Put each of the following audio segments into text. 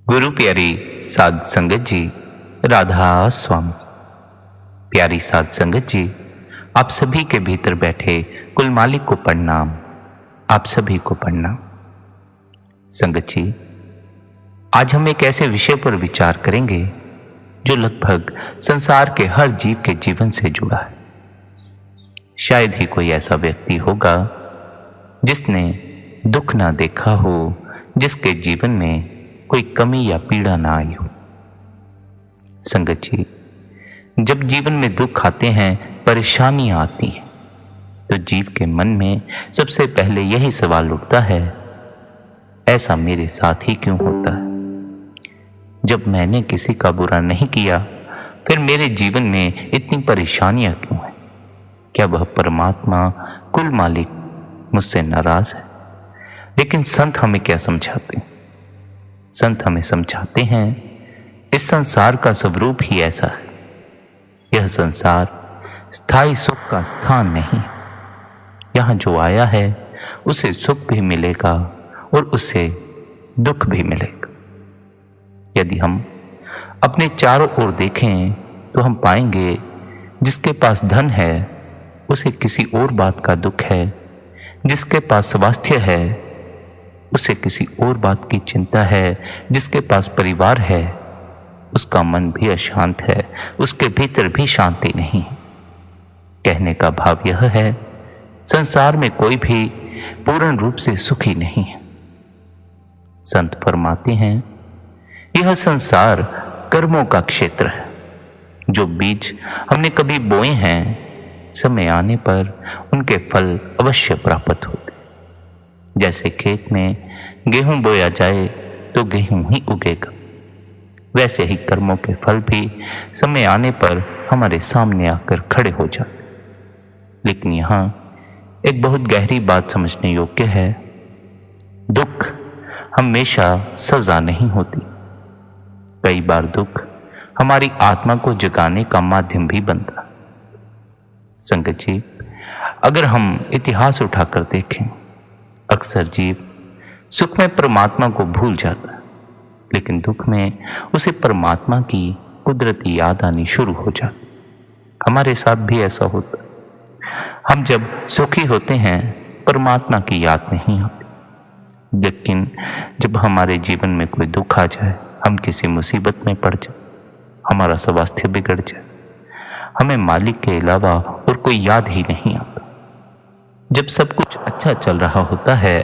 गुरु प्यारी साध संगत जी, राधा स्वामी। प्यारी साध संगत जी, आप सभी के भीतर बैठे कुल मालिक को प्रणाम। आप सभी को प्रणाम। संगत जी, आज हम एक ऐसे विषय पर विचार करेंगे जो लगभग संसार के हर जीव के जीवन से जुड़ा है। शायद ही कोई ऐसा व्यक्ति होगा जिसने दुख ना देखा हो, जिसके जीवन में कोई कमी या पीड़ा ना आई हो। संगत जी, जब जीवन में दुख आते हैं, परेशानियां आती हैं, तो जीव के मन में सबसे पहले यही सवाल उठता है, ऐसा मेरे साथ ही क्यों होता है? जब मैंने किसी का बुरा नहीं किया, फिर मेरे जीवन में इतनी परेशानियां क्यों हैं? क्या वह परमात्मा कुल मालिक मुझसे नाराज है? लेकिन संत हमें क्या समझाते हैं? संत हमें समझाते हैं, इस संसार का स्वरूप ही ऐसा है। यह संसार स्थायी सुख का स्थान नहीं। यहां जो आया है उसे सुख भी मिलेगा और उसे दुख भी मिलेगा। यदि हम अपने चारों ओर देखें तो हम पाएंगे, जिसके पास धन है उसे किसी और बात का दुख है, जिसके पास स्वास्थ्य है उसे किसी और बात की चिंता है, जिसके पास परिवार है उसका मन भी अशांत है, उसके भीतर भी शांति नहीं। कहने का भाव यह है, संसार में कोई भी पूर्ण रूप से सुखी नहीं है। संत फरमाते हैं, यह संसार कर्मों का क्षेत्र है। जो बीज हमने कभी बोए हैं, समय आने पर उनके फल अवश्य प्राप्त होते। जैसे खेत में गेहूं बोया जाए तो गेहूं ही उगेगा, वैसे ही कर्मों के फल भी समय आने पर हमारे सामने आकर खड़े हो जाते। लेकिन यहां एक बहुत गहरी बात समझने योग्य है, दुख हमेशा सजा नहीं होती। कई बार दुख हमारी आत्मा को जगाने का माध्यम भी बनता। संगत जी, अगर हम इतिहास उठाकर देखें, अक्सर जीव सुख में परमात्मा को भूल जाता है, लेकिन दुख में उसे परमात्मा की कुदरती याद आनी शुरू हो जाती। हमारे साथ भी ऐसा होता है। हम जब सुखी होते हैं, परमात्मा की याद नहीं आती, लेकिन जब हमारे जीवन में कोई दुख आ जाए, हम किसी मुसीबत में पड़ जाए, हमारा स्वास्थ्य बिगड़ जाए, हमें मालिक के अलावा और कोई याद ही नहीं आता। जब सब कुछ अच्छा चल रहा होता है,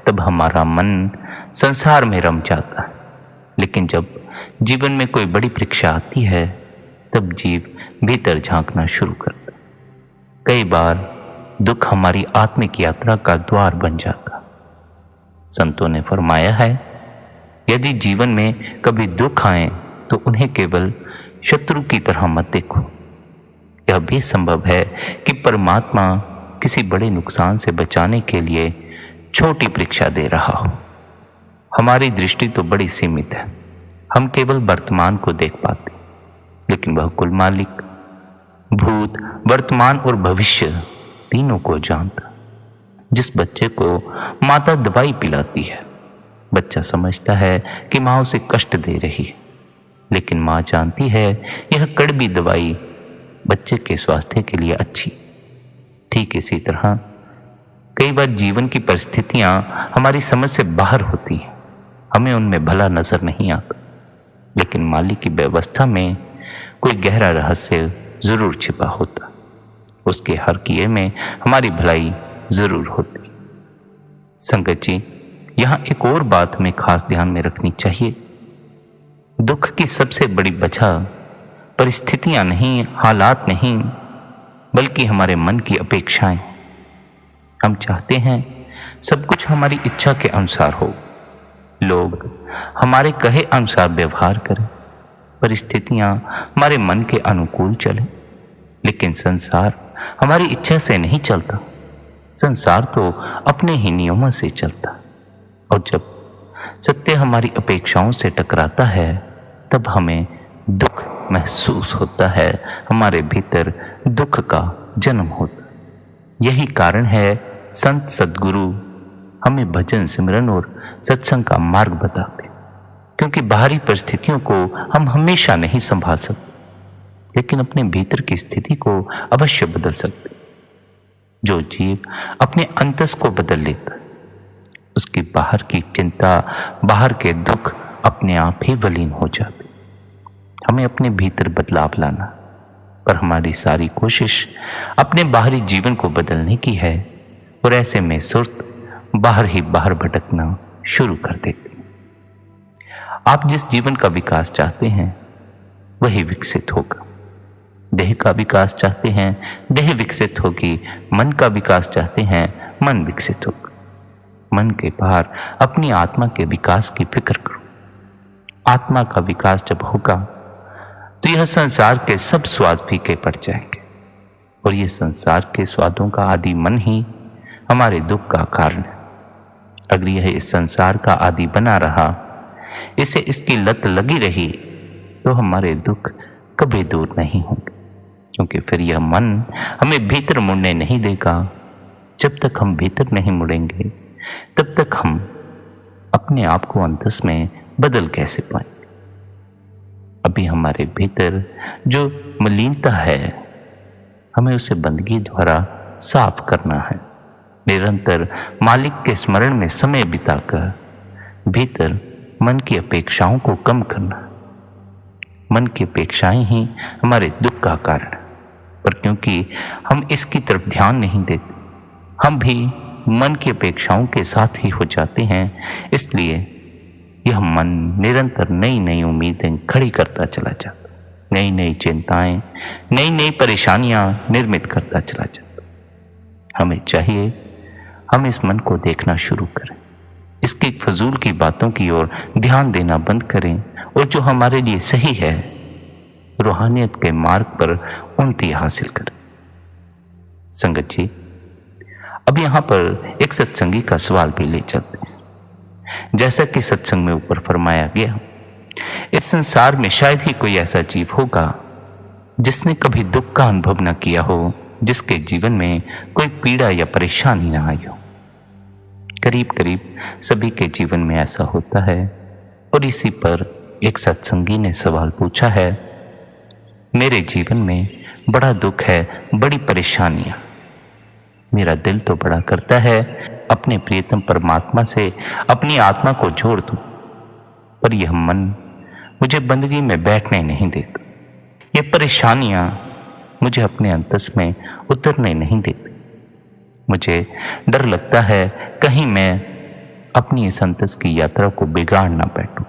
तब हमारा मन संसार में रम जाता है, लेकिन जब जीवन में कोई बड़ी परीक्षा आती है, तब जीव भीतर झांकना शुरू करता है। कई बार दुख हमारी आत्मिक यात्रा का द्वार बन जाता। संतों ने फरमाया है, यदि जीवन में कभी दुख आए तो उन्हें केवल शत्रु की तरह मत देखो। यह भी संभव है कि परमात्मा किसी बड़े नुकसान से बचाने के लिए छोटी परीक्षा दे रहा हो। हमारी दृष्टि तो बड़ी सीमित है, हम केवल वर्तमान को देख पाते, लेकिन वह कुल मालिक भूत, वर्तमान और भविष्य तीनों को जानता। जिस बच्चे को माता दवाई पिलाती है, बच्चा समझता है कि मां उसे कष्ट दे रही है, लेकिन मां जानती है यह कड़वी दवाई बच्चे के स्वास्थ्य के लिए अच्छी। ठीक इसी तरह कई बार जीवन की परिस्थितियां हमारी समझ से बाहर होती हैं, हमें उनमें भला नजर नहीं आता, लेकिन मालिक की व्यवस्था में कोई गहरा रहस्य जरूर छिपा होता। उसके हर किए में हमारी भलाई जरूर होती। संगत जी, यहां एक और बात हमें खास ध्यान में रखनी चाहिए। दुख की सबसे बड़ी वजह परिस्थितियां नहीं, हालात नहीं, बल्कि हमारे मन की अपेक्षाएं। हम चाहते हैं सब कुछ हमारी इच्छा के अनुसार हो, लोग हमारे कहे अनुसार व्यवहार करें, परिस्थितियां हमारे मन के अनुकूल चले, लेकिन संसार हमारी इच्छा से नहीं चलता। संसार तो अपने ही नियमों से चलता, और जब सत्य हमारी अपेक्षाओं से टकराता है, तब हमें दुख महसूस होता है, हमारे भीतर दुख का जन्म होता। यही कारण है संत सद्गुरु हमें भजन, सिमरन और सत्संग का मार्ग बताते, क्योंकि बाहरी परिस्थितियों को हम हमेशा नहीं संभाल सकते, लेकिन अपने भीतर की स्थिति को अवश्य बदल सकते। जो जीव अपने अंतस को बदल लेता है, उसकी बाहर की चिंता, बाहर के दुख अपने आप ही विलीन हो जाते। हमें अपने भीतर बदलाव लाना, पर हमारी सारी कोशिश अपने बाहरी जीवन को बदलने की है, और ऐसे में सुर्त बाहर ही बाहर भटकना शुरू कर देती। आप जिस जीवन का विकास चाहते हैं वही विकसित होगा। देह का विकास चाहते हैं, देह विकसित होगी। मन का विकास चाहते हैं, मन विकसित होगा। मन के बाहर अपनी आत्मा के विकास की फिक्र करो। आत्मा का विकास जब होगा तो यह संसार के सब स्वाद फीके पड़ जाएंगे, और यह संसार के स्वादों का आदि मन ही हमारे दुख का कारण है। अगर यह इस संसार का आदि बना रहा, इसे इसकी लत लगी रही, तो हमारे दुख कभी दूर नहीं होंगे, क्योंकि फिर यह मन हमें भीतर मुड़ने नहीं देगा। जब तक हम भीतर नहीं मुड़ेंगे, तब तक हम अपने आप को अंतस में बदल कैसे पाएंगे। अभी हमारे भीतर जो मलिनता है, हमें उसे बंदगी द्वारा साफ करना है। निरंतर मालिक के स्मरण में समय बिताकर भीतर मन की अपेक्षाओं को कम करना। मन की अपेक्षाएं ही हमारे दुख का कारण है, पर क्योंकि हम इसकी तरफ ध्यान नहीं देते, हम भी मन की अपेक्षाओं के साथ ही हो जाते हैं। इसलिए यह मन निरंतर नई नई उम्मीदें खड़ी करता चला जाता, नई नई चिंताएं, नई नई परेशानियां निर्मित करता चला जाता। हमें चाहिए हम इस मन को देखना शुरू करें, इसकी फजूल की बातों की ओर ध्यान देना बंद करें, और जो हमारे लिए सही है, रूहानियत के मार्ग पर उन्नति हासिल करें। संगत जी, अब यहां पर एक सत्संगी का सवाल भी ले चलते हैं। जैसा कि सत्संग में ऊपर फरमाया गया, इस संसार में शायद ही कोई ऐसा जीव होगा जिसने कभी दुख का अनुभव न किया हो, जिसके जीवन में कोई पीड़ा या परेशानी ना आई हो। करीब करीब सभी के जीवन में ऐसा होता है, और इसी पर एक सत्संगी ने सवाल पूछा है, मेरे जीवन में बड़ा दुख है, बड़ी परेशानियां, मेरा दिल तो बड़ा करता है अपने प्रियतम परमात्मा से अपनी आत्मा को जोड़ दूं, पर यह मन मुझे बंदगी में बैठने नहीं देता। ये परेशानियां मुझे अपने अंतस में उतरने नहीं देती। मुझे डर लगता है कहीं मैं अपनी इस अंतस की यात्रा को बिगाड़ ना बैठूं,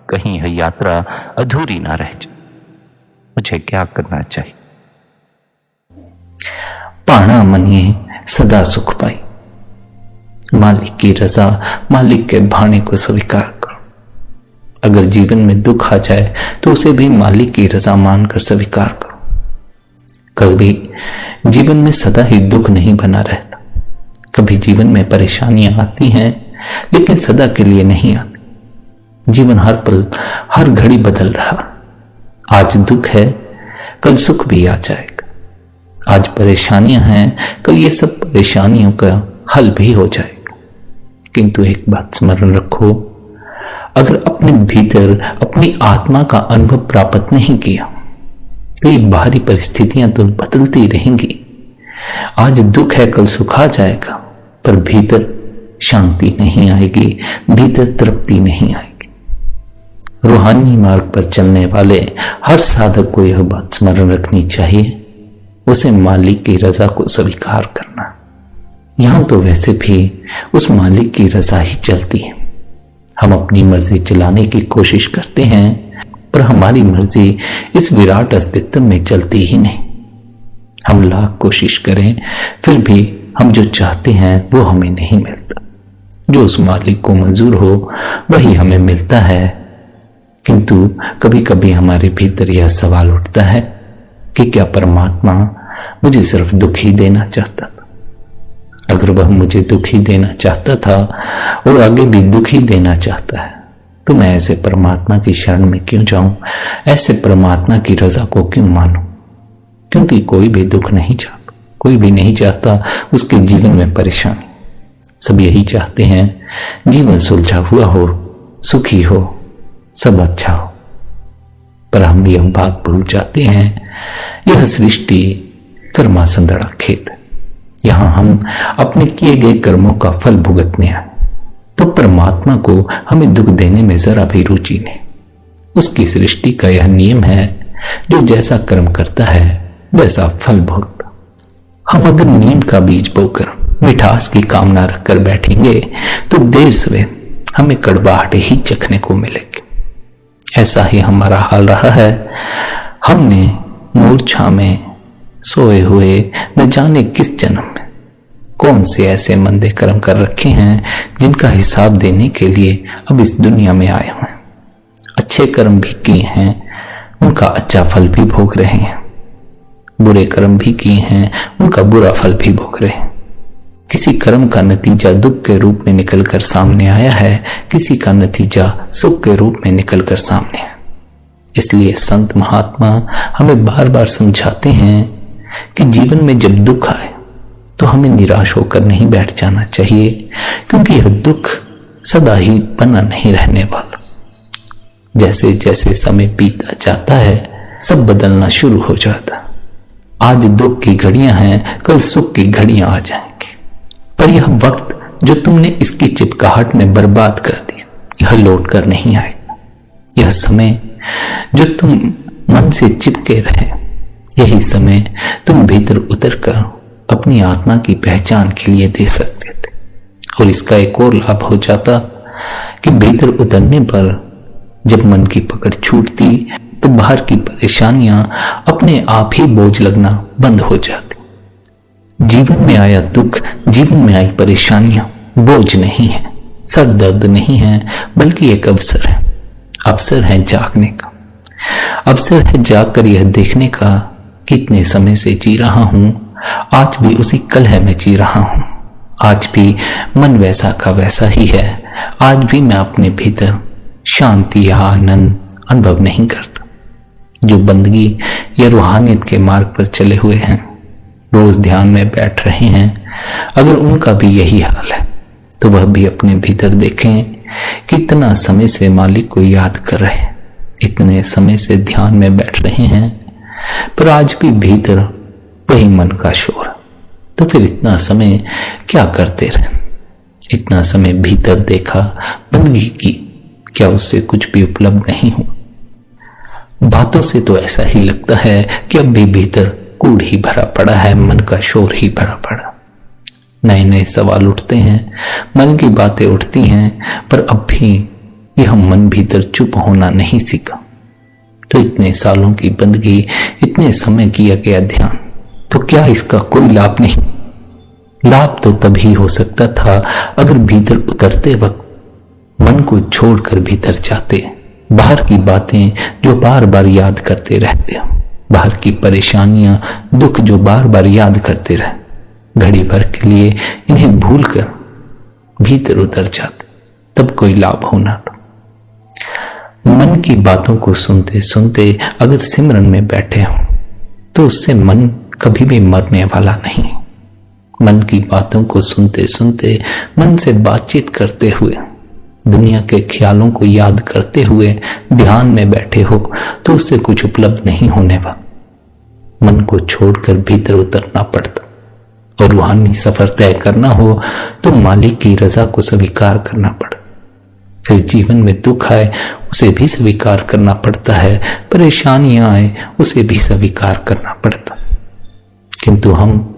कहीं यह यात्रा अधूरी ना रह जाए। मुझे क्या करना चाहिए? पाणा मनिए सदा सुख पाई। मालिक की रजा, मालिक के भाने को स्वीकार करो। अगर जीवन में दुख आ जाए तो उसे भी मालिक की रजा मानकर स्वीकार करो। कभी जीवन में सदा ही दुख नहीं बना रहता। कभी जीवन में परेशानियां आती हैं, लेकिन सदा के लिए नहीं आती। जीवन हर पल, हर घड़ी बदल रहा। आज दुख है, कल सुख भी आ जाएगा। आज परेशानियां हैं, कल ये सब परेशानियों का हल भी हो जाएगा। किंतु एक बात स्मरण रखो, अगर अपने भीतर अपनी आत्मा का अनुभव प्राप्त नहीं किया तो ये बाहरी परिस्थितियां तो बदलती रहेंगी। आज दुख है, कल सुख आ जाएगा, पर भीतर शांति नहीं आएगी, भीतर तृप्ति नहीं आएगी। रूहानी मार्ग पर चलने वाले हर साधक को यह बात स्मरण रखनी चाहिए, उसे मालिक की रजा को स्वीकार करना। यहां तो वैसे भी उस मालिक की रजा ही चलती है। हम अपनी मर्जी चलाने की कोशिश करते हैं, पर हमारी मर्जी इस विराट अस्तित्व में चलती ही नहीं। हम लाख कोशिश करें, फिर भी हम जो चाहते हैं वो हमें नहीं मिलता। जो उस मालिक को मंजूर हो वही हमें मिलता है। किंतु कभी कभी हमारे भीतर यह सवाल उठता है कि क्या परमात्मा मुझे सिर्फ दुख ही देना चाहता था? अगर वह मुझे दुख ही देना चाहता था और आगे भी दुख ही देना चाहता है, तो मैं ऐसे परमात्मा की शरण में क्यों जाऊं? ऐसे परमात्मा की रजा को क्यों मानूं? क्योंकि कोई भी दुख नहीं चाहता, कोई भी नहीं चाहता उसके जीवन में परेशानी। सब यही चाहते हैं जीवन सुलझा हुआ हो, सुखी हो, सब अच्छा हो। पर हम यह बात भूल जाते हैं, यह सृष्टि कर्मासंदड़ा खेत है। यहां हम अपने किए गए कर्मों का फल भुगतने आए, तो परमात्मा को हमें दुख देने में जरा भी रुचि नहीं। उसकी सृष्टि का यह नियम है, जो जैसा कर्म करता है वैसा फल भोगता। हम अगर नीम का बीज बोकर मिठास की कामना रखकर बैठेंगे तो देर सवेर हमें कड़वाहट ही चखने को मिलेगी। ऐसा ही हमारा हाल रहा है। हमने मूर्छा में सोए हुए न जाने किस जन्म में कौन से ऐसे मंदे कर्म कर रखे हैं जिनका हिसाब देने के लिए अब इस दुनिया में आए हुए। अच्छे कर्म भी किए हैं, उनका अच्छा फल भी भोग रहे हैं। बुरे कर्म भी किए हैं, उनका बुरा फल भी भोग रहे हैं। किसी कर्म का नतीजा दुख के रूप में निकलकर सामने आया है, किसी का नतीजा सुख के रूप में निकलकर सामने है। इसलिए संत महात्मा हमें बार बार समझाते हैं कि जीवन में जब दुख आए तो हमें निराश होकर नहीं बैठ जाना चाहिए, क्योंकि यह दुख सदा ही बना नहीं रहने वाला। जैसे जैसे समय बीतता जाता है सब बदलना शुरू हो जाता। आज दुख की घड़ियां हैं, कल सुख की घड़ियां आ जाएंगी। पर यह वक्त जो तुमने इसकी चिपकाहट में बर्बाद कर दिया, यह लौट कर नहीं आएगा। यह समय जो तुम मन से चिपके रहे, यही समय तुम भीतर उतर कर अपनी आत्मा की पहचान के लिए दे सकते थे। और इसका एक और लाभ हो जाता कि भीतर उतरने पर जब मन की पकड़ छूटती तो बाहर की परेशानियां अपने आप ही बोझ लगना बंद हो जाती। जीवन में आया दुख, जीवन में आई परेशानियां बोझ नहीं है, सर दर्द नहीं है, बल्कि एक अवसर है। अवसर है जागने का, अवसर है जागकर यह देखने का कितने समय से जी रहा हूं, आज भी उसी कलह में जी रहा हूं। आज भी मन वैसा का वैसा ही है। आज भी मैं अपने भीतर शांति या आनंद अनुभव नहीं करता। जो बंदगी या रूहानियत के मार्ग पर चले हुए हैं, रोज ध्यान में बैठ रहे हैं, अगर उनका भी यही हाल है तो वह भी अपने भीतर देखें कितना समय से मालिक को याद कर रहे हैं, इतने समय से ध्यान में बैठ रहे हैं, पर आज भी भीतर वही मन का शोर। तो फिर इतना समय क्या करते रहे? इतना समय भीतर देखा, बंदगी की, क्या उससे कुछ भी उपलब्ध नहीं हो? बातों से तो ऐसा ही लगता है कि अब भी भीतर कूड़ ही भरा पड़ा है, मन का शोर ही भरा पड़ा। नए नए सवाल उठते हैं, मन की बातें उठती हैं, पर अब भी यह मन भीतर चुप होना नहीं सीखा। तो इतने सालों की बंदगी, इतने समय किया गया ध्यान, तो क्या इसका कोई लाभ नहीं? लाभ तो तभी हो सकता था अगर भीतर उतरते वक्त मन को छोड़कर भीतर जाते। बाहर की बातें जो बार बार याद करते रहते हो, बाहर की परेशानियां, दुख जो बार बार याद करते रहे, घड़ी भर के लिए इन्हें भूलकर भीतर उतर जाते, तब कोई लाभ होना था। मन की बातों को सुनते सुनते अगर सिमरन में बैठे हो तो उससे मन कभी भी मरने वाला नहीं। मन की बातों को सुनते सुनते, मन से बातचीत करते हुए, दुनिया के ख्यालों को याद करते हुए ध्यान में बैठे हो तो उससे कुछ उपलब्ध नहीं होने वाला। मन को छोड़कर भीतर उतरना पड़ता, और रूहानी सफर तय करना हो तो मालिक की रजा को स्वीकार करना पड़ता। फिर जीवन में दुख आए उसे भी स्वीकार करना पड़ता है, परेशानियां आए उसे भी स्वीकार करना पड़ता। किंतु हम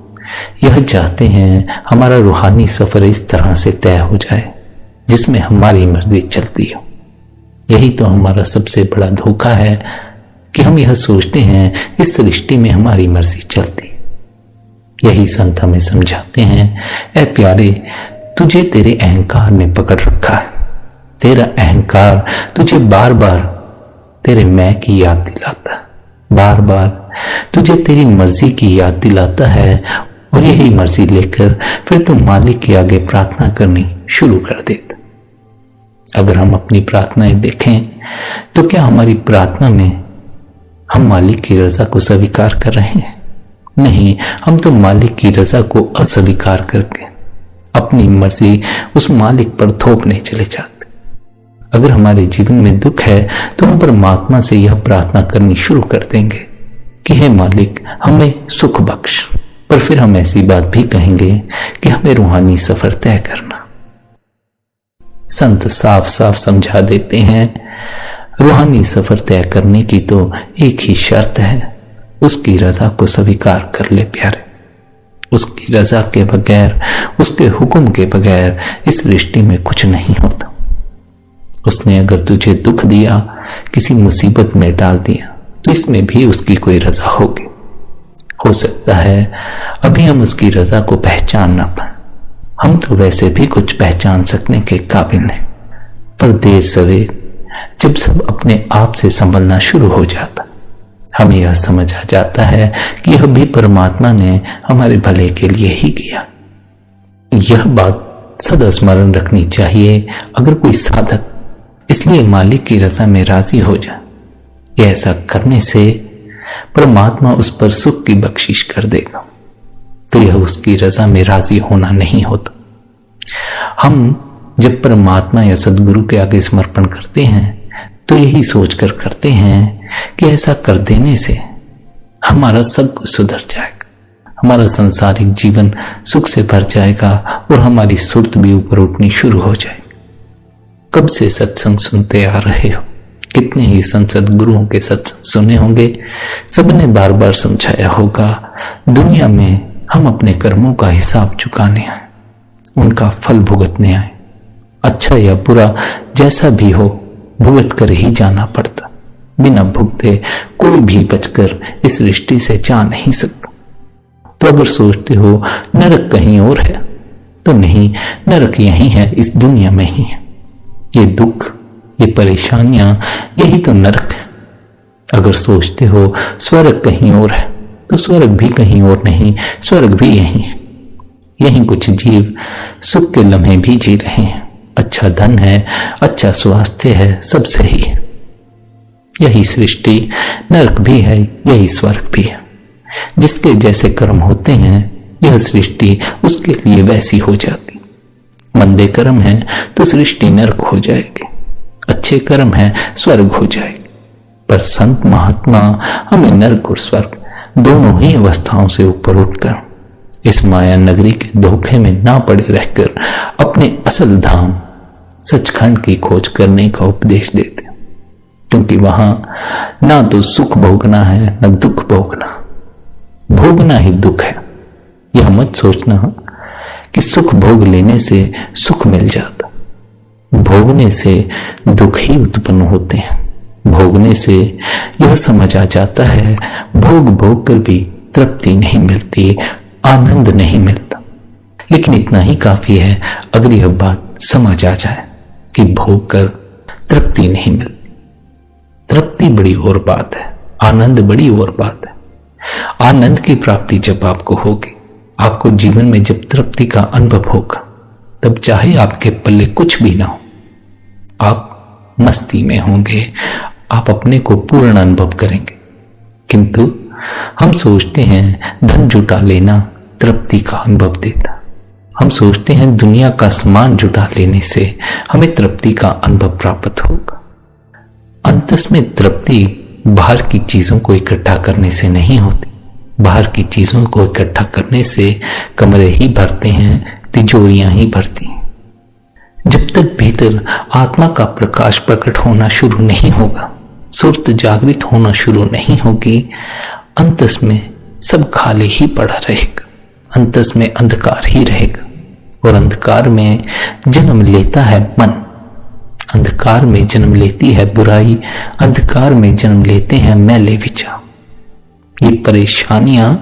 यह चाहते हैं हमारा रूहानी सफर इस तरह से तय हो जाए जिसमें हमारी मर्जी चलती हो। यही तो हमारा सबसे बड़ा धोखा है कि हम यह सोचते हैं इस सृष्टि में हमारी मर्जी चलती। यही संत हमें समझाते हैं, ऐ प्यारे, तुझे तेरे अहंकार ने पकड़ रखा है। तेरा अहंकार तुझे बार बार तेरे मैं की याद दिलाता है, बार बार तुझे तेरी मर्जी की याद दिलाता है, और यही मर्जी लेकर फिर तुम मालिक के आगे प्रार्थना करनी शुरू कर देता। अगर हम अपनी प्रार्थनाएं देखें तो क्या हमारी प्रार्थना में हम मालिक की रजा को स्वीकार कर रहे हैं? नहीं, हम तो मालिक की रजा को अस्वीकार करके अपनी मर्जी उस मालिक पर थोपने चले जाते। अगर हमारे जीवन में दुख है तो हम परमात्मा से यह प्रार्थना करनी शुरू कर देंगे कि हे मालिक हमें सुख बख्श। पर फिर हम ऐसी बात भी कहेंगे कि हमें रूहानी सफर तय करना। संत साफ साफ समझा देते हैं, रूहानी सफर तय करने की तो एक ही शर्त है, उसकी रजा को स्वीकार कर ले प्यारे। उसकी रजा के बगैर, उसके हुक्म के बगैर इस सृष्टि में कुछ नहीं होता। उसने अगर तुझे दुख दिया, किसी मुसीबत में डाल दिया, तो इसमें भी उसकी कोई रजा होगी। हो सकता है अभी हम उसकी रजा को पहचान ना पाए, हम तो वैसे भी कुछ पहचान सकने के काबिल नहीं, पर देर सवेर जब सब अपने आप से संभलना शुरू हो जाता, हमें यह समझ आ जाता है कि यह भी परमात्मा ने हमारे भले के लिए ही किया। यह बात सदा स्मरण रखनी चाहिए अगर कोई साधक इसलिए मालिक की रजा में राजी हो जाए। ऐसा करने से परमात्मा उस पर सुख की बख्शिश कर देगा, तो यह उसकी रजा में राजी होना नहीं होता। हम जब परमात्मा या सदगुरु के आगे समर्पण करते हैं तो यही सोचकर करते हैं कि ऐसा कर देने से हमारा सब कुछ सुधर जाएगा, हमारा संसारिक जीवन सुख से भर जाएगा और हमारी सुर्त भी ऊपर उठनी शुरू हो जाएगी। कब से सत्संग सुनते आ रहे हो, कितने ही संसद गुरुओं के सत्संग सुने होंगे, सबने बार बार समझाया होगा, दुनिया में हम अपने कर्मों का हिसाब चुकाने आए, उनका फल भुगतने आए। अच्छा या बुरा जैसा भी हो, भुगत कर ही जाना पड़ता। बिना भुगते कोई भी बचकर इस सृष्टि से जा नहीं सकता। तो अगर सोचते हो नरक कहीं और है, तो नहीं, नरक यही है, इस दुनिया में ही है। ये दुख, ये परेशानियां, यही तो नरक है। अगर सोचते हो स्वर्ग कहीं और है, तो स्वर्ग भी कहीं और नहीं, स्वर्ग भी यही है। यही कुछ जीव सुख के लम्हे भी जी रहे हैं, अच्छा धन है, अच्छा स्वास्थ्य है, सब सही है। यही सृष्टि नरक भी है, यही स्वर्ग भी है। जिसके जैसे कर्म होते हैं, यह सृष्टि उसके लिए वैसी हो जाती। मंदे कर्म है तो सृष्टि नरक हो जाएगी, अच्छे कर्म है स्वर्ग हो जाएगी। पर संत महात्मा हमें नरक और स्वर्ग दोनों ही अवस्थाओं से ऊपर उठकर इस माया नगरी के धोखे में ना पड़े रहकर अपने असल धाम सचखंड की खोज करने का उपदेश देते, क्योंकि वहां ना तो सुख भोगना है न दुख भोगना, भोगना ही दुख है। यह मत सोचना कि सुख भोग लेने से सुख मिल जाता, भोगने से दुख ही उत्पन्न होते हैं। भोगने से यह समझ आ जाता है, भोग भोग कर भी तृप्ति नहीं मिलती, आनंद नहीं मिलता। लेकिन इतना ही काफी है अगर यह बात समझ आ जाए कि भोग कर तृप्ति नहीं मिलती। तृप्ति बड़ी और बात है, आनंद बड़ी और बात है। आनंद की प्राप्ति जब आपको होगी, आपको जीवन में जब तृप्ति का अनुभव होगा, तब चाहे आपके पल्ले कुछ भी ना हो, आप मस्ती में होंगे, आप अपने को पूर्ण अनुभव करेंगे। किंतु हम सोचते हैं धन जुटा लेना तृप्ति का अनुभव देता, हम सोचते हैं दुनिया का सामान जुटा लेने से हमें तृप्ति का अनुभव प्राप्त होगा। अंतस में तृप्ति बाहर की चीजों को इकट्ठा करने से नहीं होती। बाहर की चीजों को इकट्ठा करने से कमरे ही भरते हैं, तिजोरियां ही भरती हैं। जब तक भीतर आत्मा का प्रकाश प्रकट होना शुरू नहीं होगा, सुर्त जागृत होना शुरू नहीं होगी, अंतस में सब खाली ही पड़ा रहेगा, अंतस में अंधकार ही रहेगा। और अंधकार में जन्म लेता है मन, अंधकार में जन्म लेती है बुराई, अंधकार में जन्म लेते हैं मैले विचार। ये परेशानियां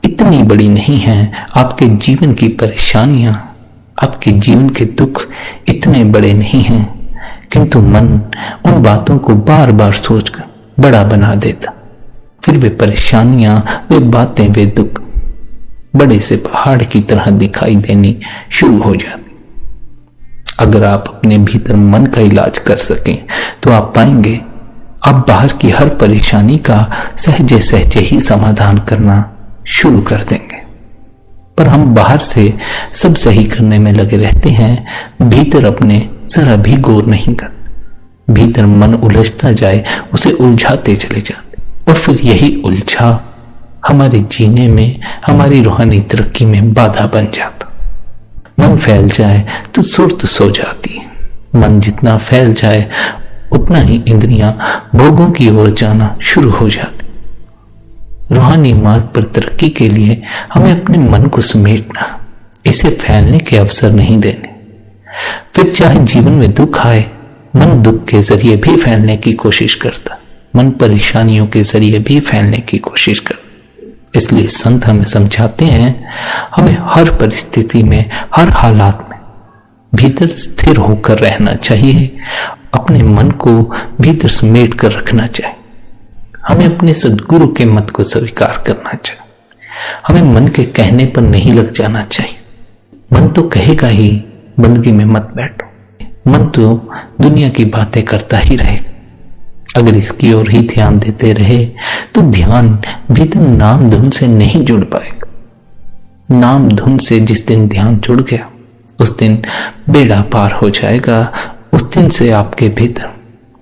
इतनी बड़ी नहीं हैं, आपके जीवन की परेशानियां, आपके जीवन के दुख इतने बड़े नहीं हैं, किंतु मन उन बातों को बार बार सोचकर बड़ा बना देता। फिर वे परेशानियां, वे बातें, वे दुख बड़े से पहाड़ की तरह दिखाई देनी शुरू हो जाती। अगर आप अपने भीतर मन का इलाज कर सकें तो आप पाएंगे आप बाहर की हर परेशानी का सहजे सहजे ही समाधान करना शुरू कर देंगे। पर हम बाहर से सब सही करने में लगे रहते हैं, भीतर अपने जरा भी गौर नहीं करते। भीतर मन उलझता जाए, उसे उलझाते चले जाते, और फिर यही उलझा हमारे जीने में, हमारी रूहानी तरक्की में बाधा बन जाता। मन फैल जाए तो सुर्त सो जाती है। मन जितना फैल जाए उतना ही इंद्रियां भोगों की ओर जाना शुरू हो जाती। रूहानी मार्ग पर तरक्की के लिए हमें अपने मन को समेटना, इसे फैलने के अवसर नहीं देने। फिर चाहे जीवन में दुख आए, मन दुख के जरिए भी फैलने की कोशिश करता, मन परेशानियों के जरिए भी फैलने की कोशिश करता। इसलिए संत हमें समझाते हैं, हमें हर परिस्थिति में, हर हालात में भीतर स्थिर होकर रहना चाहिए, अपने मन को भीतर समेट कर रखना चाहिए। हमें अपने सद्गुरु के मत को स्वीकार करना चाहिए। हमें मन के कहने पर नहीं लग जाना चाहिए। मन तो कहेगा ही, बंदगी में मत बैठो। मन तो दुनिया की बातें करता ही रहेगा। अगर इसकी ओर ही ध्यान देते रहे तो ध्यान भीतर नाम धुन से नहीं जुड़ पाएगा। नाम धुन से जिस दिन ध्यान जुड़ गया, उस दिन बेड़ा पार हो जाएगा। उस दिन से आपके भीतर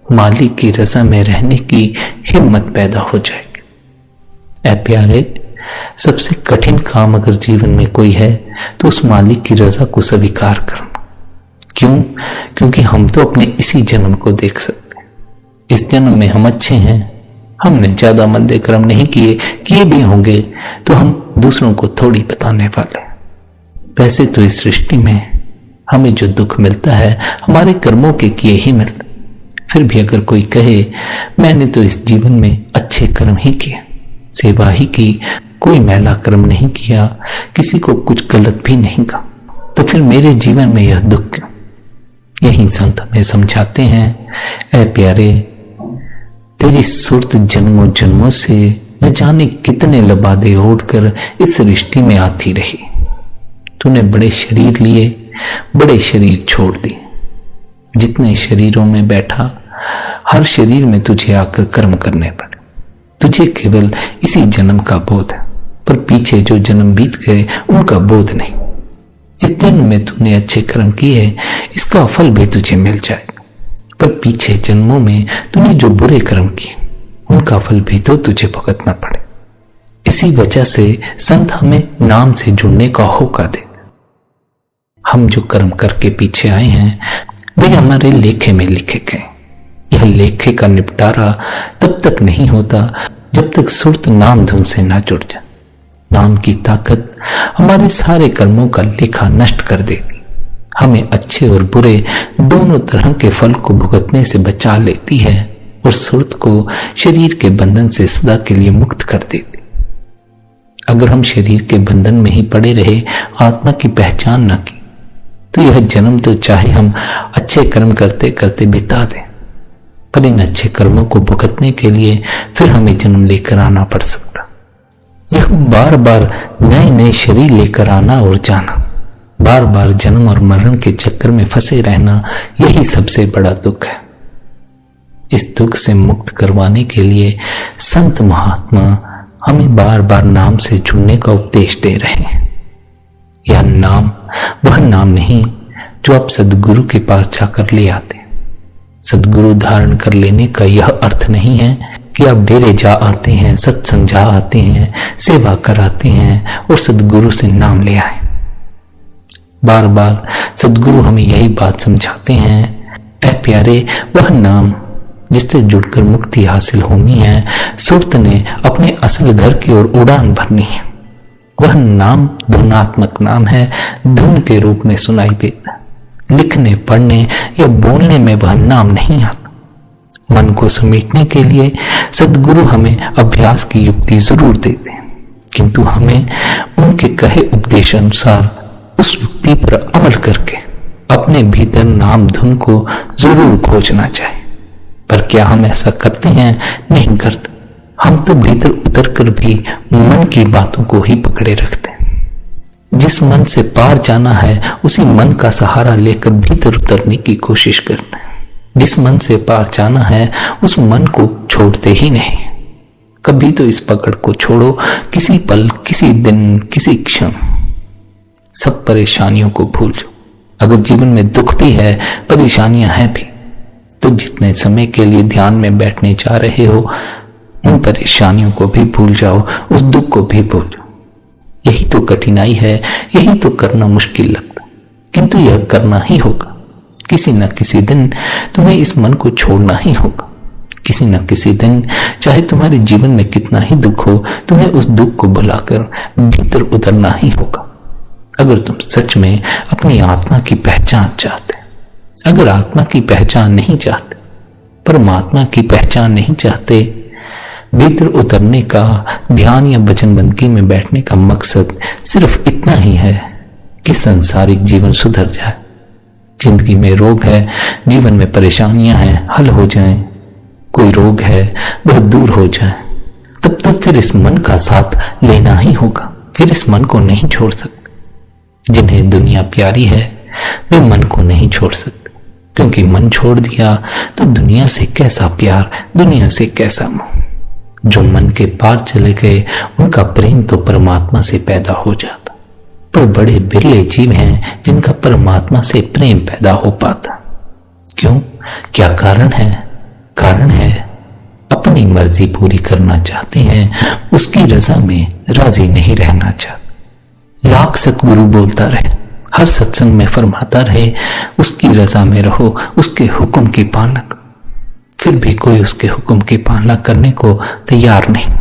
मालिक की रजा में रहने की हिम्मत पैदा हो जाएगी। ऐ प्यारे, सबसे कठिन काम अगर जीवन में कोई है तो उस मालिक की रजा को स्वीकार करना। क्यों? क्योंकि हम तो अपने इसी जन्म को देख सकते हैं। इस जन्म में हम अच्छे हैं, हमने ज्यादा मंदे कर्म नहीं किए भी होंगे तो हम दूसरों को थोड़ी बताने वाले। वैसे तो इस सृष्टि में हमें जो दुख मिलता है हमारे कर्मों के किए ही मिलता। फिर भी अगर कोई कहे मैंने तो इस जीवन में अच्छे कर्म ही किए, सेवा ही की, कोई मैला कर्म नहीं किया, किसी को कुछ गलत भी नहीं कहा, तो फिर मेरे जीवन में यह दुख क्यों? यही संत हमें समझाते हैं, ऐ प्यारे, तेरी सुरत जन्मों जन्मों से न जाने कितने लबादे ओढ़कर इस सृष्टि में आती रही। तूने बड़े शरीर लिए, बड़े शरीर छोड़ दिए। जितने शरीरों में बैठा, हर शरीर में तुझे आकर कर्म करने पड़े। तुझे केवल इसी जन्म का बोध है, पर पीछे जो जन्म बीत गए उनका बोध नहीं। इस जन्म में तूने अच्छे कर्म किए, इसका फल भी तुझे मिल जाएगा, पर पीछे जन्मों में तूने जो बुरे कर्म किए उनका फल भी तो तुझे भुगतना पड़े। इसी वजह से संत हमें नाम से जुड़ने का होका देते। हम जो कर्म करके पीछे आए हैं वे हमारे लेखे में लिखे गए। यह लेखे का निपटारा तब तक नहीं होता जब तक सुरत नाम धुन से ना जुड़ जाए। नाम की ताकत हमारे सारे कर्मों का लेखा नष्ट कर देती, हमें अच्छे और बुरे दोनों तरह के फल को भुगतने से बचा लेती है और सुरत को शरीर के बंधन से सदा के लिए मुक्त कर देती। अगर हम शरीर के बंधन में ही पड़े रहे, आत्मा की पहचान न की, तो यह जन्म तो चाहे हम अच्छे कर्म करते करते बिता दें, पर इन अच्छे कर्मों को भुगतने के लिए फिर हमें जन्म लेकर आना पड़ सकता। यह बार बार नए नए शरीर लेकर आना और जाना, बार बार जन्म और मरण के चक्कर में फंसे रहना, यही सबसे बड़ा दुख है। इस दुख से मुक्त करवाने के लिए संत महात्मा हमें बार बार नाम से जुड़ने का उपदेश दे रहे हैं। यह नाम वह नाम नहीं जो आप सद्गुरु के पास जाकर ले आते। सद्गुरु धारण कर लेने का यह अर्थ नहीं है कि आप डेरे जा आते हैं, सत्संग जा आते हैं, सेवा कराते हैं और सद्गुरु से नाम ले आए। बार बार सद्गुरु हमें यही बात समझाते हैं, ऐ प्यारे, वह नाम जिससे जुड़कर मुक्ति हासिल होनी है, सुरत ने अपने असल घर की ओर उड़ान भरनी है। वह नाम धुनात्मक नाम है, धुन के रूप में सुनाई देता। लिखने, पढ़ने या बोलने में वह नाम नहीं आता। मन को समेटने के लिए सद्गुरु हमें अभ्यास की युक्ति जरूर देते हैं, किंतु हमें उनके कहे उपदेश अनुसार उस युक्ति पर अमल करके अपने भीतर नाम धुन को जरूर खोजना चाहिए। पर क्या हम ऐसा करते हैं? नहीं करते। हम तो भीतर उतरकर भी मन की बातों को ही पकड़े रखते हैं। जिस मन से पार जाना है उसी मन का सहारा लेकर भीतर उतरने की कोशिश करते हैं। जिस मन से पार जाना है उस मन को छोड़ते ही नहीं। कभी तो इस पकड़ को छोड़ो, किसी पल, किसी दिन, किसी क्षण सब परेशानियों को भूल जाओ। अगर जीवन में दुख भी है, परेशानियां हैं भी, तो जितने समय के लिए ध्यान में बैठने जा रहे हो, उन परेशानियों को भी भूल जाओ, उस दुख को भी भूल जाओ। यही तो कठिनाई है, यही तो करना मुश्किल लगता, किंतु यह करना ही होगा। किसी न किसी दिन तुम्हें इस मन को छोड़ना ही होगा। किसी न किसी दिन, चाहे तुम्हारे जीवन में कितना ही दुख हो, तुम्हें उस दुख को भुलाकर भीतर उतरना ही होगा। अगर तुम सच में अपनी आत्मा की पहचान चाहते, अगर आत्मा की पहचान नहीं चाहते, परमात्मा की पहचान नहीं चाहते, भीतर उतरने का, ध्यान या वचनबंदगी में बैठने का मकसद सिर्फ इतना ही है कि सांसारिक जीवन सुधर जाए। जिंदगी में रोग है, जीवन में परेशानियां हैं, हल हो जाएं। कोई रोग है, वह दूर हो जाए। तब तक फिर इस मन का साथ लेना ही होगा, फिर इस मन को नहीं छोड़ सकते। जिन्हें दुनिया प्यारी है, वे मन को नहीं छोड़ सकते, क्योंकि मन छोड़ दिया तो दुनिया से कैसा प्यार, दुनिया से कैसा मोह। जो मन के पार चले गए, उनका प्रेम तो परमात्मा से पैदा हो जाता, पर बड़े बिरले जीव हैं जिनका परमात्मा से प्रेम पैदा हो पाता। क्यों? क्या कारण है? कारण है अपनी मर्जी पूरी करना चाहते हैं, उसकी रजा में राजी नहीं रहना चाहते। लाख सतगुरु बोलता रहे, हर सत्संग में फरमाता रहे, उसकी रजा में रहो, उसके हुक्म की पालना करो। फिर भी कोई उसके हुक्म की पालना करने को तैयार नहीं।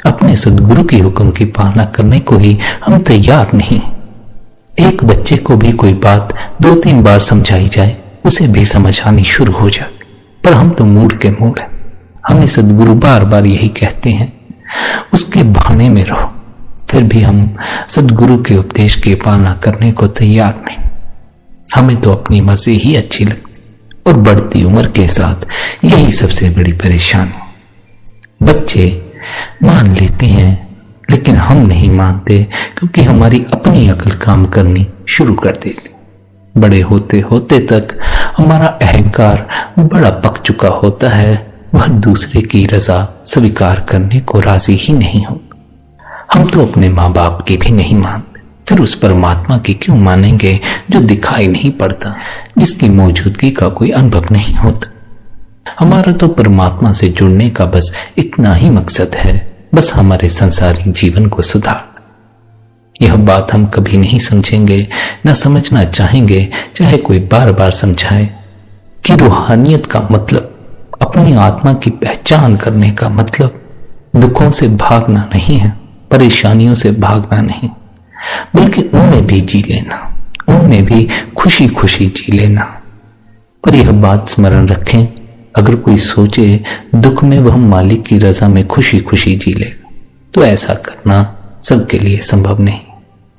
अपने सदगुरु की हुक्म की पालना करने को ही हम तैयार नहीं। एक बच्चे को भी कोई बात 2-3 बार समझाई जाए, उसे भी समझ आनी शुरू हो जाती, पर हम तो मूड के मूड हैं। हमें सदगुरु बार बार यही कहते हैं, उसके बहाने में रहो। फिर भी हम सदगुरु के उपदेश की पालना करने को तैयार नहीं। हमें तो अपनी मर्जी ही अच्छी लगती, और बढ़ती उम्र के साथ यही सबसे बड़ी परेशानी। बच्चे मान लेते हैं, लेकिन हम नहीं मानते, क्योंकि हमारी अपनी अकल काम करनी शुरू कर देती। बड़े होते होते तक हमारा अहंकार बड़ा पक चुका होता है, वह दूसरे की रजा स्वीकार करने को राजी ही नहीं होता। हम तो अपने माँ बाप की भी नहीं मानते, फिर उस परमात्मा की क्यों मानेंगे जो दिखाई नहीं पड़ता, जिसकी मौजूदगी का कोई अनुभव नहीं होता। हमारा तो परमात्मा से जुड़ने का बस इतना ही मकसद है, बस हमारे सांसारिक जीवन को सुधार। यह बात हम कभी नहीं समझेंगे, न समझना चाहेंगे, चाहे कोई बार बार समझाए कि रूहानियत का मतलब, अपनी आत्मा की पहचान करने का मतलब दुखों से भागना नहीं है, परेशानियों से भागना नहीं, बल्कि उनमें भी जी लेना, उनमें भी खुशी खुशी जी लेना। पर यह बात स्मरण रखें, अगर कोई सोचे दुख में वह मालिक की रजा में खुशी खुशी जी लेगा, तो ऐसा करना सबके लिए संभव नहीं।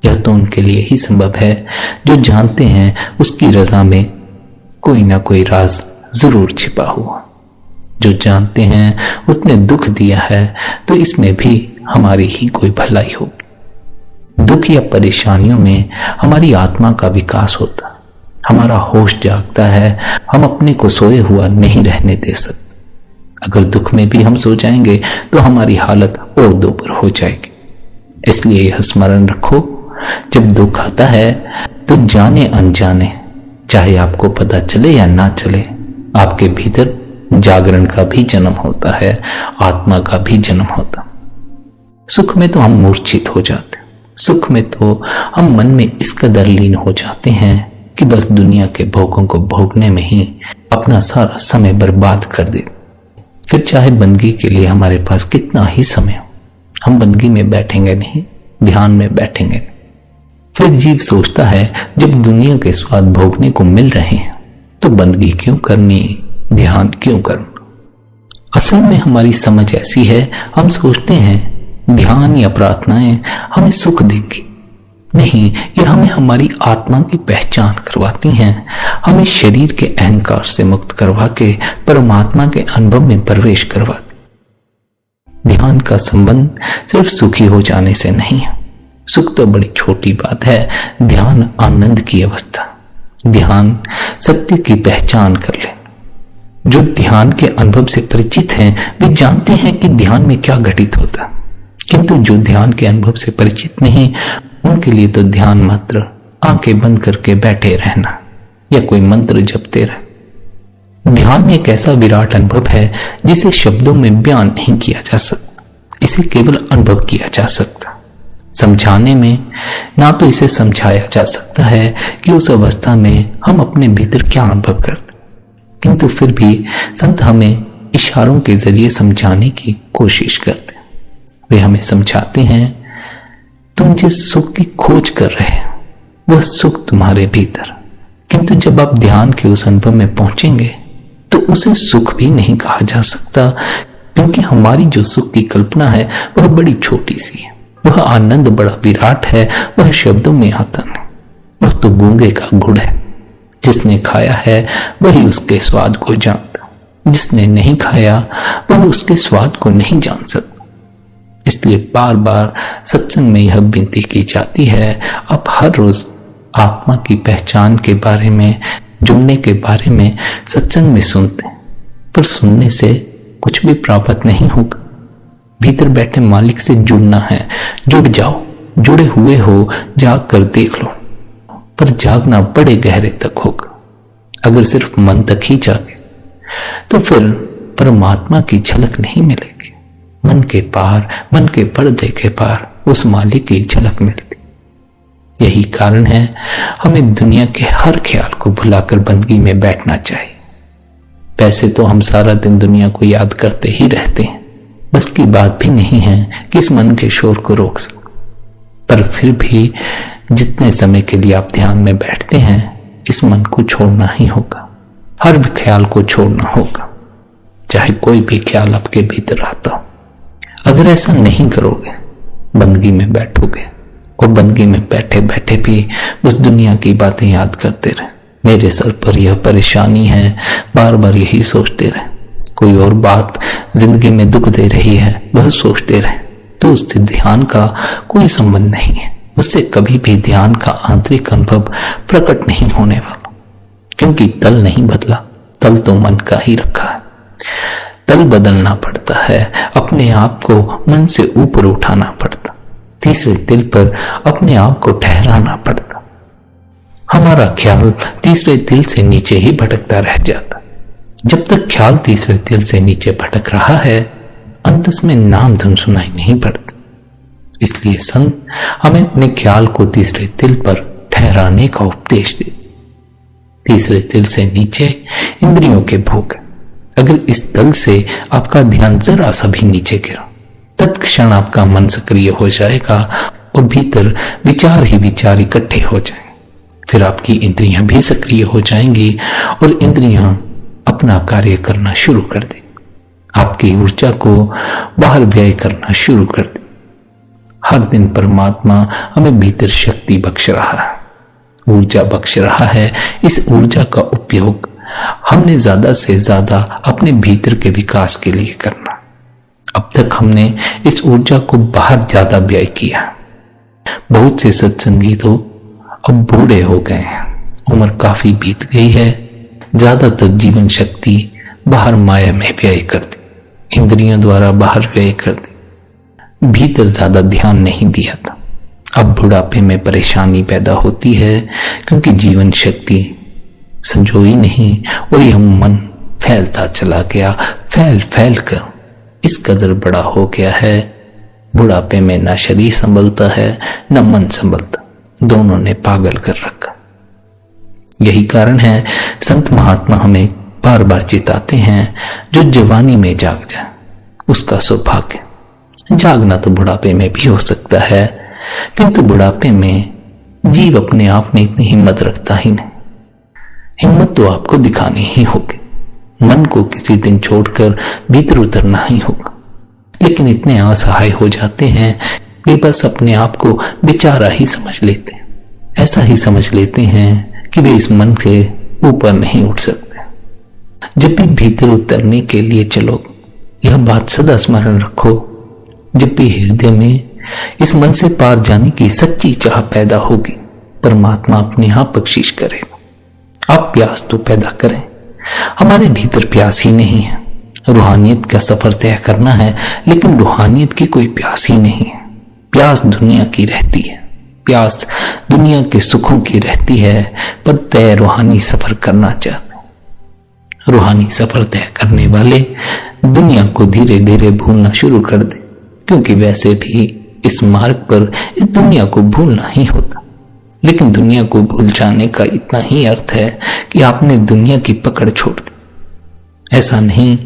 यह तो उनके लिए ही संभव है जो जानते हैं उसकी रजा में कोई ना कोई राज जरूर छिपा हुआ, जो जानते हैं उसने दुख दिया है तो इसमें भी हमारी ही कोई भलाई होगी। दुख या परेशानियों में हमारी आत्मा का विकास होता, हमारा होश जागता है, हम अपने को सोए हुआ नहीं रहने दे सकते। अगर दुख में भी हम सो जाएंगे तो हमारी हालत और दोबर हो जाएगी। इसलिए यह स्मरण रखो, जब दुख आता है तो जाने अनजाने, चाहे आपको पता चले या ना चले, आपके भीतर जागरण का भी जन्म होता है, आत्मा का भी जन्म होता। सुख में तो हम मूर्छित हो जाते, सुख में तो हम मन में इस कदर लीन हो जाते हैं कि बस दुनिया के भोगों को भोगने में ही अपना सारा समय बर्बाद कर देते। फिर चाहे बंदगी के लिए हमारे पास कितना ही समय हो, हम बंदगी में बैठेंगे नहीं, ध्यान में बैठेंगे। फिर जीव सोचता है जब दुनिया के स्वाद भोगने को मिल रहे हैं तो बंदगी क्यों करनी, ध्यान क्यों करना। असल में हमारी समझ ऐसी है, हम सोचते हैं ध्यान या प्रार्थनाएं हमें सुख देंगी। नहीं, ये हमें हमारी आत्मा की पहचान करवाती हैं, हमें शरीर के अहंकार से मुक्त करवा के परमात्मा के अनुभव में प्रवेश करवाती। ध्यान का संबंध सिर्फ सुखी हो जाने से नहीं है। सुख तो बड़ी छोटी बात है, ध्यान आनंद की अवस्था, ध्यान सत्य की पहचान कर ले। जो ध्यान के अनुभव से परिचित हैं वे जानते हैं कि ध्यान में क्या घटित होता, किंतु जो ध्यान के अनुभव से परिचित नहीं, उनके लिए तो ध्यान मात्र आंखें बंद करके बैठे रहना या कोई मंत्र जपते रहे। ध्यान एक ऐसा विराट अनुभव है जिसे शब्दों में बयान नहीं किया जा सकता, इसे केवल अनुभव किया जा सकता। समझाने में ना तो इसे समझाया जा सकता है कि उस अवस्था में हम अपने भीतर क्या अनुभव करते, किंतु फिर भी संत हमें इशारों के जरिए समझाने की कोशिश करते हैं। वे हमें समझाते हैं, तुम जिस सुख की खोज कर रहे हो वह सुख तुम्हारे भीतर, किंतु जब आप ध्यान के उस अनुभव में पहुंचेंगे तो उसे सुख भी नहीं कहा जा सकता, क्योंकि हमारी जो सुख की कल्पना है वह बड़ी छोटी सी है। वह आनंद बड़ा विराट है, वह शब्दों में आता नहीं। वह तो गूंगे का गुड़ है, जिसने खाया है वही उसके स्वाद को जानता, जिसने नहीं खाया वह उसके स्वाद को नहीं जान सकता। इसलिए बार बार सत्संग में यह विनती की जाती है, आप हर रोज आत्मा की पहचान के बारे में, जुड़ने के बारे में सत्संग में सुनते हैं, पर सुनने से कुछ भी प्राप्त नहीं होगा। भीतर बैठे मालिक से जुड़ना है, जुड़ जाओ, जुड़े हुए हो, जाग कर देख लो, पर जागना बड़े गहरे तक होगा। अगर सिर्फ मन तक ही जागे तो फिर परमात्मा की झलक नहीं मिलेगी। मन के पार, मन के पर्दे के पार उस मालिक की झलक मिलती। यही कारण है हमें दुनिया के हर ख्याल को भुलाकर बंदगी में बैठना चाहिए। वैसे तो हम सारा दिन दुनिया को याद करते ही रहते हैं, बस की बात भी नहीं है कि इस मन के शोर को रोक सकें। पर फिर भी जितने समय के लिए आप ध्यान में बैठते हैं, इस मन को छोड़ना ही होगा, हर ख्याल को छोड़ना होगा, चाहे कोई भी ख्याल आपके भीतर आता हो। अगर ऐसा नहीं करोगे, बंदगी में बैठोगे और बंदगी में बैठे बैठे भी उस दुनिया की बातें याद करते रहे, मेरे सर पर यह परेशानी है, बार बार यही सोचते रहे, कोई और बात जिंदगी में दुख दे रही है वह सोचते रहे, तो उससे ध्यान का कोई संबंध नहीं है। उससे कभी भी ध्यान का आंतरिक अनुभव प्रकट नहीं होने वाला, क्योंकि तल नहीं बदला, तल तो मन का ही रखा है। तल बदलना पड़ता है, अपने आप को मन से ऊपर उठाना पड़ता, तीसरे तिल पर अपने आप को ठहराना पड़ता। हमारा ख्याल तीसरे तिल से नीचे ही भटकता रह जाता। जब तक ख्याल तीसरे तिल से नीचे भटक रहा है, अंतस में नाम धुन सुनाई नहीं पड़ता। इसलिए संत हमें अपने ख्याल को तीसरे तिल पर ठहराने का उपदेश देते। तीसरे तिल से नीचे इंद्रियों के भोग। अगर इस तल से आपका ध्यान जरा सा भी नीचे गिरा, तत्क्षण आपका मन सक्रिय हो जाएगा और भीतर विचार ही विचार इकट्ठे हो जाएंगे। फिर आपकी इंद्रियां भी सक्रिय हो जाएंगी और इंद्रियां अपना कार्य करना शुरू कर देंगी। आपकी ऊर्जा को बाहर व्यय करना शुरू कर दें। हर दिन परमात्मा हमें भीतर शक्ति बख्श रहा है, ऊर्जा बख्श रहा है। इस ऊर्जा का उपयोग हमने ज्यादा से ज्यादा अपने भीतर के विकास के लिए करना। अब तक हमने इस ऊर्जा को बाहर ज्यादा व्यय किया। बहुत से सत्संगी तो अब बूढ़े हो गए हैं, उम्र काफी बीत गई है, ज्यादातर जीवन शक्ति बाहर माया में व्यय कर दी, इंद्रियों द्वारा बाहर व्यय कर दी, भीतर ज्यादा ध्यान नहीं दिया था। अब बुढ़ापे में परेशानी पैदा होती है, क्योंकि जीवन शक्ति संजोई नहीं और यह मन फैलता चला गया, फैल फैल कर इस कदर बड़ा हो गया है। बुढ़ापे में न शरीर संभलता है न मन संभलता, दोनों ने पागल कर रखा। यही कारण है संत महात्मा हमें बार बार चिताते हैं, जो जवानी में जाग जाए उसका सौभाग्य। जागना तो बुढ़ापे में भी हो सकता है, किंतु बुढ़ापे में जीव अपने आप में इतनी हिम्मत रखता ही नहीं। हिम्मत तो आपको दिखानी ही होगी, मन को किसी दिन छोड़कर भीतर उतरना ही होगा। लेकिन इतने असहाय हो जाते हैं वे बस अपने आप को बेचारा ही समझ लेते हैं। ऐसा ही समझ लेते हैं कि वे इस मन के ऊपर नहीं उठ सकते। जब भी भीतर उतरने के लिए चलो, यह बात सदा स्मरण रखो, जब भी हृदय में इस मन से पार जाने की सच्ची चाह पैदा होगी, परमात्मा अपने आप बख्शिश करेगा। आप प्यास तो पैदा करें, हमारे भीतर प्यास ही नहीं है। रूहानियत का सफर तय करना है, लेकिन रूहानियत की कोई प्यास ही नहीं है। प्यास दुनिया की रहती है, प्यास दुनिया के सुखों की रहती है, पर तय रूहानी सफर करना चाहते हैं। रूहानी सफर तय करने वाले दुनिया को धीरे धीरे भूलना शुरू कर दें, क्योंकि वैसे भी इस मार्ग पर इस दुनिया को भूलना ही होता। लेकिन दुनिया को भूल जाने का इतना ही अर्थ है कि आपने दुनिया की पकड़ छोड़ दी। ऐसा नहीं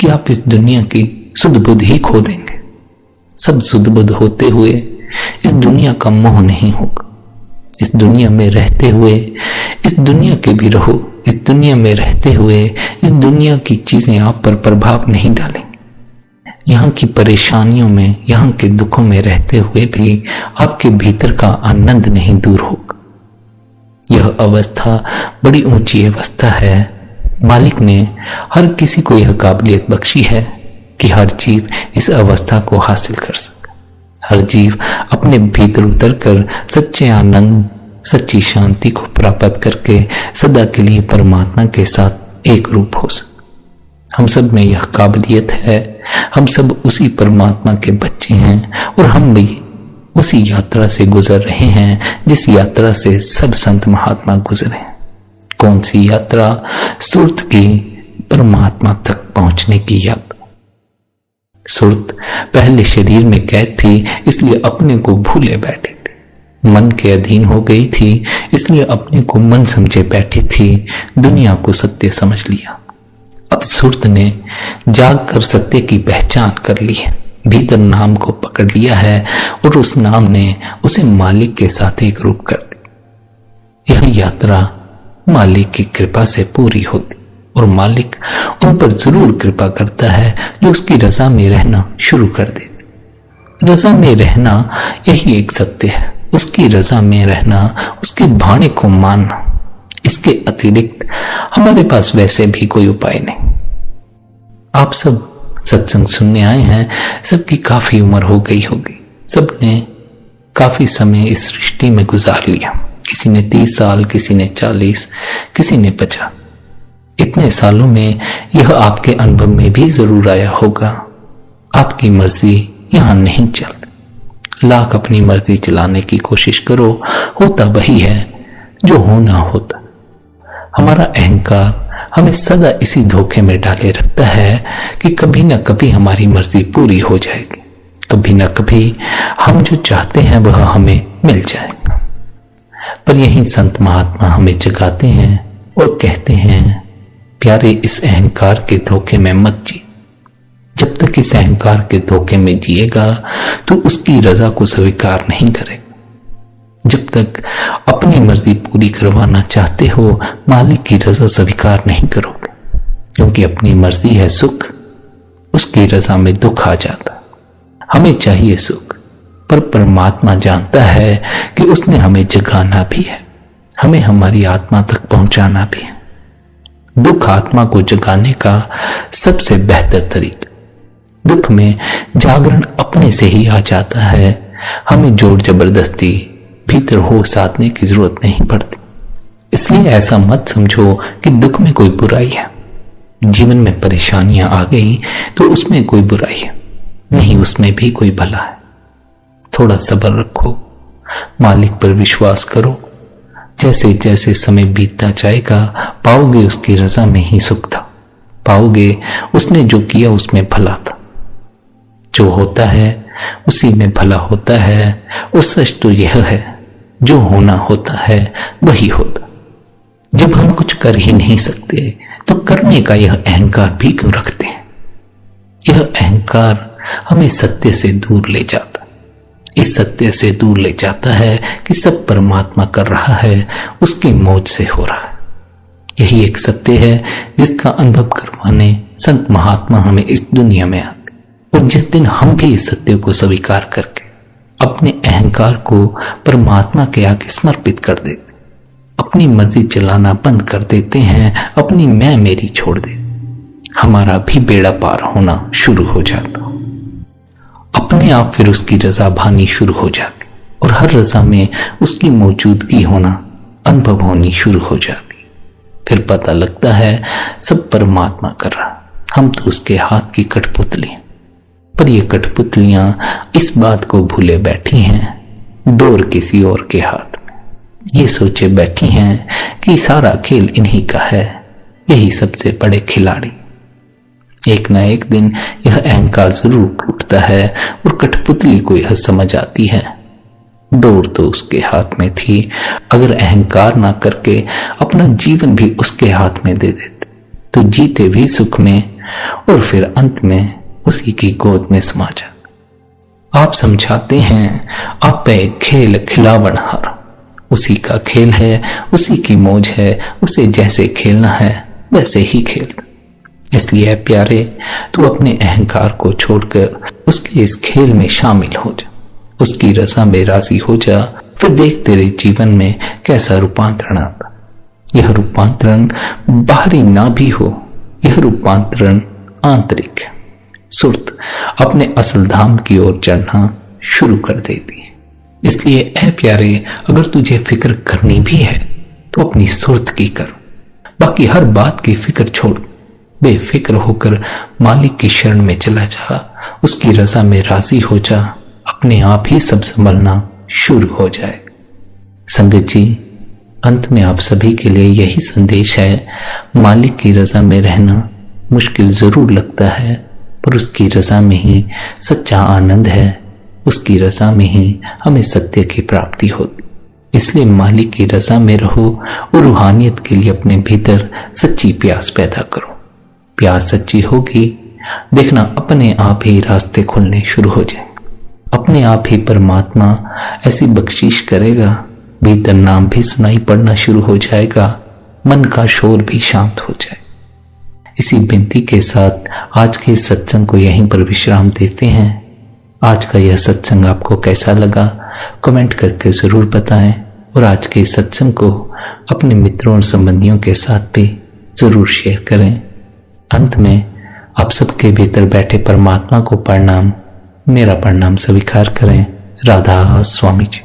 कि आप इस दुनिया की सुध बुध ही खो देंगे। सब सुध बुध होते हुए इस दुनिया का मोह नहीं होगा। इस दुनिया में रहते हुए इस दुनिया के भी रहो। इस दुनिया में रहते हुए इस दुनिया की चीजें आप पर प्रभाव नहीं डालेंगी। यहाँ की परेशानियों में, यहाँ के दुखों में रहते हुए भी आपके भीतर का आनंद नहीं दूर होगा। यह अवस्था बड़ी ऊंची अवस्था है। मालिक ने हर किसी को यह काबिलियत बख्शी है कि हर जीव इस अवस्था को हासिल कर सके। हर जीव अपने भीतर उतरकर सच्चे आनंद, सच्ची शांति को प्राप्त करके सदा के लिए परमात्मा के साथ एक रूप हो सके। हम सब में यह काबिलियत है। हम सब उसी परमात्मा के बच्चे हैं और हम भी उसी यात्रा से गुजर रहे हैं जिस यात्रा से सब संत महात्मा गुजरे। कौन सी यात्रा? सुरत की परमात्मा तक पहुंचने की यात्रा। सुरत पहले शरीर में कैद थी, इसलिए अपने को भूले बैठी थी। मन के अधीन हो गई थी, इसलिए अपने को मन समझे बैठी थी। दुनिया को सत्य समझ लिया। अब सुरत ने जाग कर सत्य की पहचान कर ली है। भीतर नाम को पकड़ लिया है और उस नाम ने उसे मालिक के साथ एक रूप कर दी। यह यात्रा मालिक की कृपा से पूरी होती और मालिक उन पर जरूर कृपा करता है जो उसकी रजा में रहना शुरू कर देते। रजा में रहना यही एक सत्य है। उसकी रजा में रहना, उसके भाणे को मानना। इसके अतिरिक्त हमारे पास वैसे भी कोई उपाय नहीं। आप सब सत्संग सुनने आए हैं। सबकी काफी उम्र हो गई होगी। सबने काफी समय इस सृष्टि में गुजार लिया। किसी ने 30 साल, किसी ने 40, किसी ने 50। इतने सालों में यह आपके अनुभव में भी जरूर आया होगा, आपकी मर्जी यहां नहीं चलती। लाख अपनी मर्जी चलाने की कोशिश करो, होता वही है जो होना होता। हमारा अहंकार हमें सदा इसी धोखे में डाले रखता है कि कभी ना कभी हमारी मर्जी पूरी हो जाएगी, कभी ना कभी हम जो चाहते हैं वह हमें मिल जाएगा। पर यही संत महात्मा हमें जगाते हैं और कहते हैं, प्यारे इस अहंकार के धोखे में मत जी। जब तक इस अहंकार के धोखे में जिएगा तो उसकी रजा को स्वीकार नहीं करेगा। जब तक अपनी मर्जी पूरी करवाना चाहते हो, मालिक की रजा स्वीकार नहीं करोगे, क्योंकि अपनी मर्जी है सुख, उसकी रजा में दुख आ जाता। हमें चाहिए सुख, पर परमात्मा जानता है कि उसने हमें जगाना भी है, हमें हमारी आत्मा तक पहुंचाना भी है। दुख आत्मा को जगाने का सबसे बेहतर तरीका। दुख में जागरण अपने से ही आ जाता है। हमें जोर जबरदस्ती भीतर हो साधने की जरूरत नहीं पड़ती। इसलिए ऐसा मत समझो कि दुख में कोई बुराई है। जीवन में परेशानियां आ गई तो उसमें कोई बुराई है नहीं, उसमें भी कोई भला है। थोड़ा सब्र रखो, मालिक पर विश्वास करो। जैसे जैसे समय बीतता जाएगा पाओगे उसकी रजा में ही सुख था, पाओगे उसने जो किया उसमें भला था। जो होता है उसी में भला होता है और सच तो यह है, जो होना होता है वही होता। जब हम कुछ कर ही नहीं सकते तो करने का यह अहंकार भी क्यों रखते हैं? यह अहंकार हमें सत्य से दूर ले जाता, इस सत्य से दूर ले जाता है कि सब परमात्मा कर रहा है, उसकी मौज से हो रहा है। यही एक सत्य है जिसका अनुभव करवाने संत महात्मा हमें इस दुनिया में आते। और जिस दिन हम भी इस सत्य को स्वीकार करके अपने अहंकार को परमात्मा के आगे समर्पित कर देते, अपनी मर्जी चलाना बंद कर देते हैं, अपनी मैं मेरी छोड़ देते, हमारा भी बेड़ा पार होना शुरू हो जाता। अपने आप फिर उसकी रजा भानी शुरू हो जाती और हर रजा में उसकी मौजूदगी होना, अनुभव होनी शुरू हो जाती। फिर पता लगता है सब परमात्मा कर रहा, हम तो उसके हाथ की कठपुतली। पर ये कठपुतलियां इस बात को भूले बैठी हैं, डोर किसी और के हाथ में। ये सोचे बैठी हैं कि सारा खेल इन्हीं का है, यही सबसे बड़े खिलाड़ी। एक ना एक दिन यह अहंकार जरूर टूटता है और कठपुतली को यह समझ आती है डोर तो उसके हाथ में थी, अगर अहंकार ना करके अपना जीवन भी उसके हाथ में दे देते तो जीते भी सुख में और फिर अंत में उसी की गोद में समा जाते। आप समझाते हैं आप पे खेल खिलावन हार, उसी का खेल है, उसी की मौज है, उसे जैसे खेलना है वैसे ही खेल। इसलिए प्यारे, तू अपने अहंकार को छोड़कर उसके इस खेल में शामिल हो जा, उसकी रज़ा में राजी हो जा, फिर देख तेरे जीवन में कैसा रूपांतरण आता। यह रूपांतरण बाहरी ना भी हो, यह रूपांतरण आंतरिक है। सुरत अपने असल धाम की ओर चढ़ना शुरू कर देती है। इसलिए ऐ प्यारे, अगर तुझे फिक्र करनी भी है तो अपनी सुरत की कर, बाकी हर बात की फिक्र छोड़ बेफिक्र होकर मालिक की शरण में चला जा, उसकी रजा में राजी हो जा, अपने आप ही सब संभलना शुरू हो जाए। संगत जी, अंत में आप सभी के लिए यही संदेश है, मालिक की रजा में रहना मुश्किल जरूर लगता है, पर उसकी रजा में ही सच्चा आनंद है, उसकी रजा में ही हमें सत्य की प्राप्ति होती। इसलिए मालिक की रजा में रहो और रूहानियत के लिए अपने भीतर सच्ची प्यास पैदा करो। प्यास सच्ची होगी, देखना अपने आप ही रास्ते खुलने शुरू हो जाए, अपने आप ही परमात्मा ऐसी बख्शीश करेगा, भीतर नाम भी सुनाई पड़ना शुरू हो जाएगा, मन का शोर भी शांत हो जाए। इसी विनती के साथ आज के इस सत्संग को यहीं पर विश्राम देते हैं। आज का यह सत्संग आपको कैसा लगा कमेंट करके जरूर बताएं और आज के इस सत्संग को अपने मित्रों और संबंधियों के साथ भी जरूर शेयर करें। अंत में आप सबके भीतर बैठे परमात्मा को प्रणाम, मेरा प्रणाम स्वीकार करें। राधा स्वामी जी।